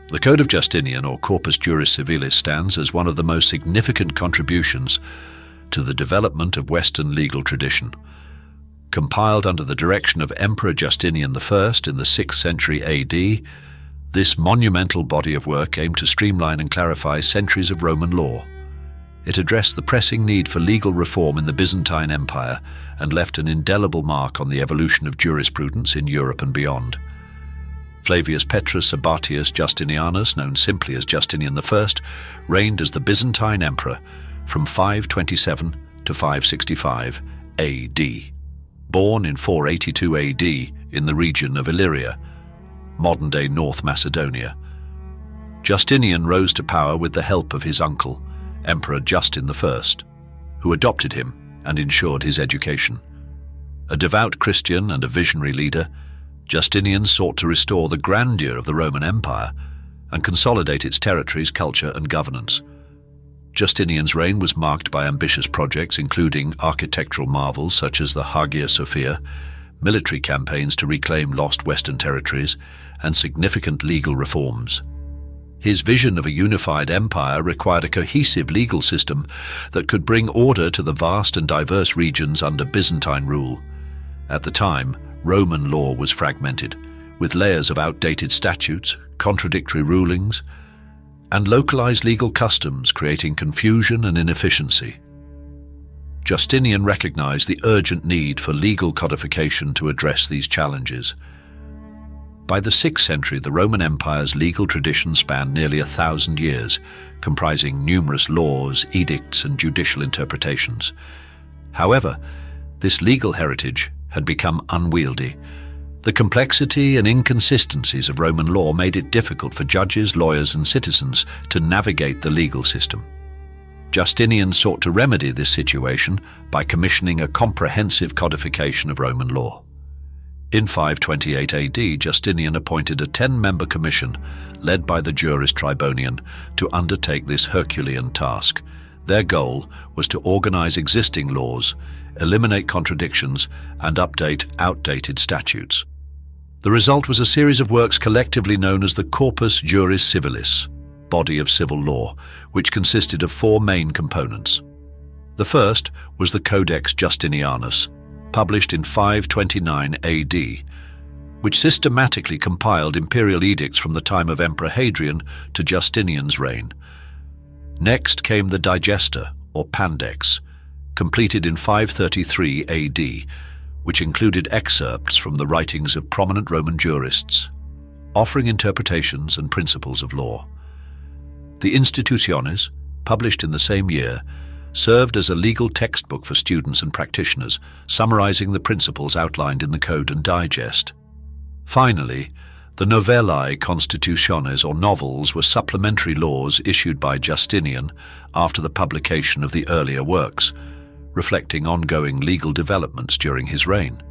The Code of Justinian, or Corpus Juris Civilis, stands as one of the most significant contributions to the development of Western legal tradition. Compiled under the direction of Emperor Justinian the First in the 6th century AD, this monumental body of work aimed to streamline and clarify centuries of Roman law. It addressed the pressing need for legal reform in the Byzantine Empire and left an indelible mark on the evolution of jurisprudence in Europe and beyond. Flavius Petrus Abbatius Justinianus, known simply as Justinian the First, reigned as the Byzantine Emperor from 527 to 565 AD. Born in 482 AD in the region of Illyria, modern-day North Macedonia, Justinian rose to power with the help of his uncle, Emperor Justin the First, who adopted him and ensured his education. A devout Christian and a visionary leader, Justinian sought to restore the grandeur of the Roman Empire and consolidate its territories, culture, and governance. Justinian's reign was marked by ambitious projects including architectural marvels such as the Hagia Sophia, military campaigns to reclaim lost Western territories, and significant legal reforms. His vision of a unified empire required a cohesive legal system that could bring order to the vast and diverse regions under Byzantine rule. At the time, Roman law was fragmented, with layers of outdated statutes, contradictory rulings, and localized legal customs creating confusion and inefficiency. Justinian recognized the urgent need for legal codification to address these challenges. By the 6th century, the Roman Empire's legal tradition spanned nearly 1,000 years, comprising numerous laws, edicts, and judicial interpretations. However, this legal heritage had become unwieldy. The complexity and inconsistencies of Roman law made it difficult for judges, lawyers, and citizens to navigate the legal system. Justinian sought to remedy this situation by commissioning a comprehensive codification of Roman law. In 528 AD, Justinian appointed a 10-member commission led by the Juris Tribonian to undertake this Herculean task. Their goal was to organize existing laws, eliminate contradictions, and update outdated statutes. The result was a series of works collectively known as the Corpus Juris Civilis, body of civil law, which consisted of 4 main components. The first was the Codex Justinianus, published in 529 AD, which systematically compiled imperial edicts from the time of Emperor Hadrian to Justinian's reign. Next came the Digesta, or Pandex, completed in 533 AD, which included excerpts from the writings of prominent Roman jurists, offering interpretations and principles of law. The Institutiones, published in the same year, served as a legal textbook for students and practitioners, summarizing the principles outlined in the Code and Digest. Finally, the Novellae Constitutiones, or novels, were supplementary laws issued by Justinian after the publication of the earlier works, reflecting ongoing legal developments during his reign.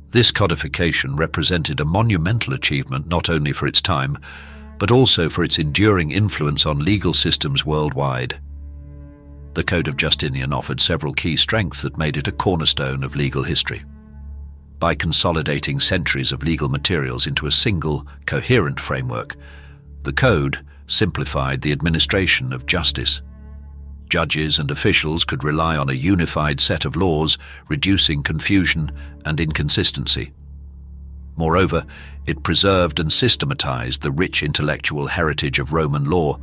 This codification represented a monumental achievement not only for its time, but also for its enduring influence on legal systems worldwide. The Code of Justinian offered several key strengths that made it a cornerstone of legal history. By consolidating centuries of legal materials into a single, coherent framework, the Code simplified the administration of justice. Judges and officials could rely on a unified set of laws, reducing confusion and inconsistency. Moreover, it preserved and systematized the rich intellectual heritage of Roman law,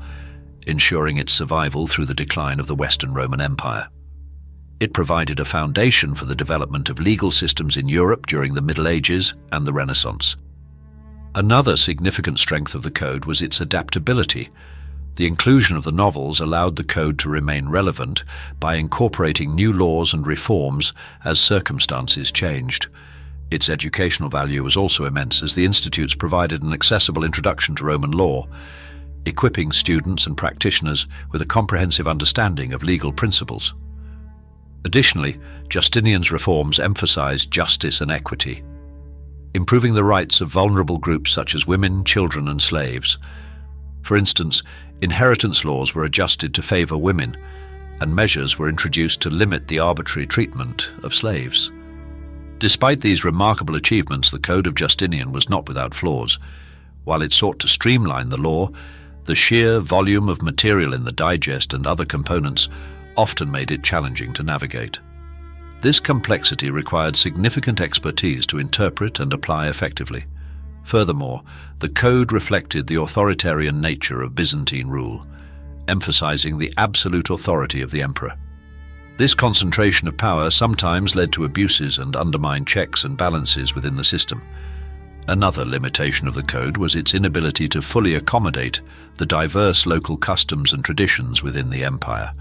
ensuring its survival through the decline of the Western Roman Empire. It provided a foundation for the development of legal systems in Europe during the Middle Ages and the Renaissance. Another significant strength of the Code was its adaptability. The inclusion of the novels allowed the Code to remain relevant by incorporating new laws and reforms as circumstances changed. Its educational value was also immense, as the institutes provided an accessible introduction to Roman law, equipping students and practitioners with a comprehensive understanding of legal principles. Additionally, Justinian's reforms emphasized justice and equity, improving the rights of vulnerable groups such as women, children, and slaves. For instance, inheritance laws were adjusted to favor women, and measures were introduced to limit the arbitrary treatment of slaves. Despite these remarkable achievements, the Code of Justinian was not without flaws. While it sought to streamline the law, the sheer volume of material in the digest and other components often made it challenging to navigate. This complexity required significant expertise to interpret and apply effectively. Furthermore, the code reflected the authoritarian nature of Byzantine rule, emphasizing the absolute authority of the emperor. This concentration of power sometimes led to abuses and undermined checks and balances within the system. Another limitation of the code was its inability to fully accommodate the diverse local customs and traditions within the empire.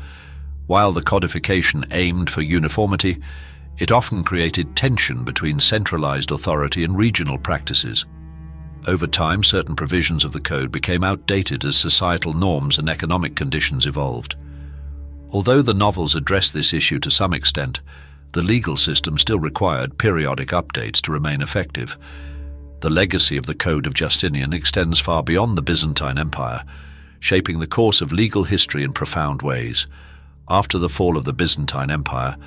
While the codification aimed for uniformity, it often created tension between centralized authority and regional practices. Over time, certain provisions of the code became outdated as societal norms and economic conditions evolved. Although the novels addressed this issue to some extent, the legal system still required periodic updates to remain effective. The legacy of the Code of Justinian extends far beyond the Byzantine Empire, shaping the course of legal history in profound ways. After the fall of the Byzantine Empire,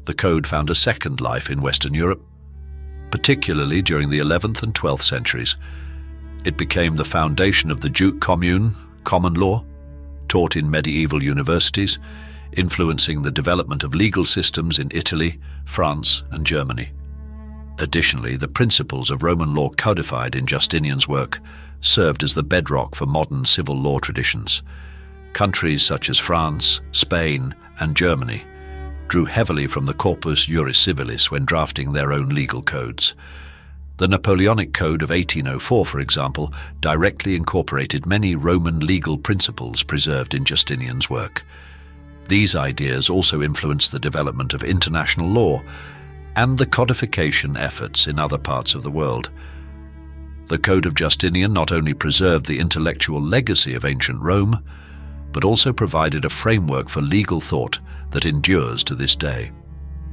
the code found a second life in Western Europe, particularly during the 11th and 12th centuries. It became the foundation of the Jute Commune, common law, taught in medieval universities, influencing the development of legal systems in Italy, France, and Germany. Additionally, the principles of Roman law codified in Justinian's work served as the bedrock for modern civil law traditions. Countries such as France, Spain, and Germany drew heavily from the Corpus Juris Civilis when drafting their own legal codes. The Napoleonic Code of 1804, for example, directly incorporated many Roman legal principles preserved in Justinian's work. These ideas also influenced the development of international law and the codification efforts in other parts of the world. The Code of Justinian not only preserved the intellectual legacy of ancient Rome, but also provided a framework for legal thought that endures to this day.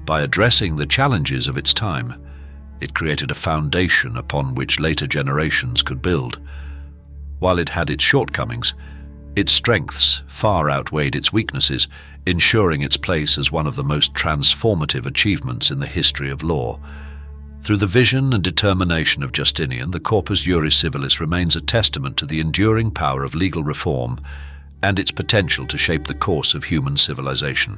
By addressing the challenges of its time, it created a foundation upon which later generations could build. While it had its shortcomings, its strengths far outweighed its weaknesses, ensuring its place as one of the most transformative achievements in the history of law. Through the vision and determination of Justinian, the Corpus Juris Civilis remains a testament to the enduring power of legal reform and its potential to shape the course of human civilization.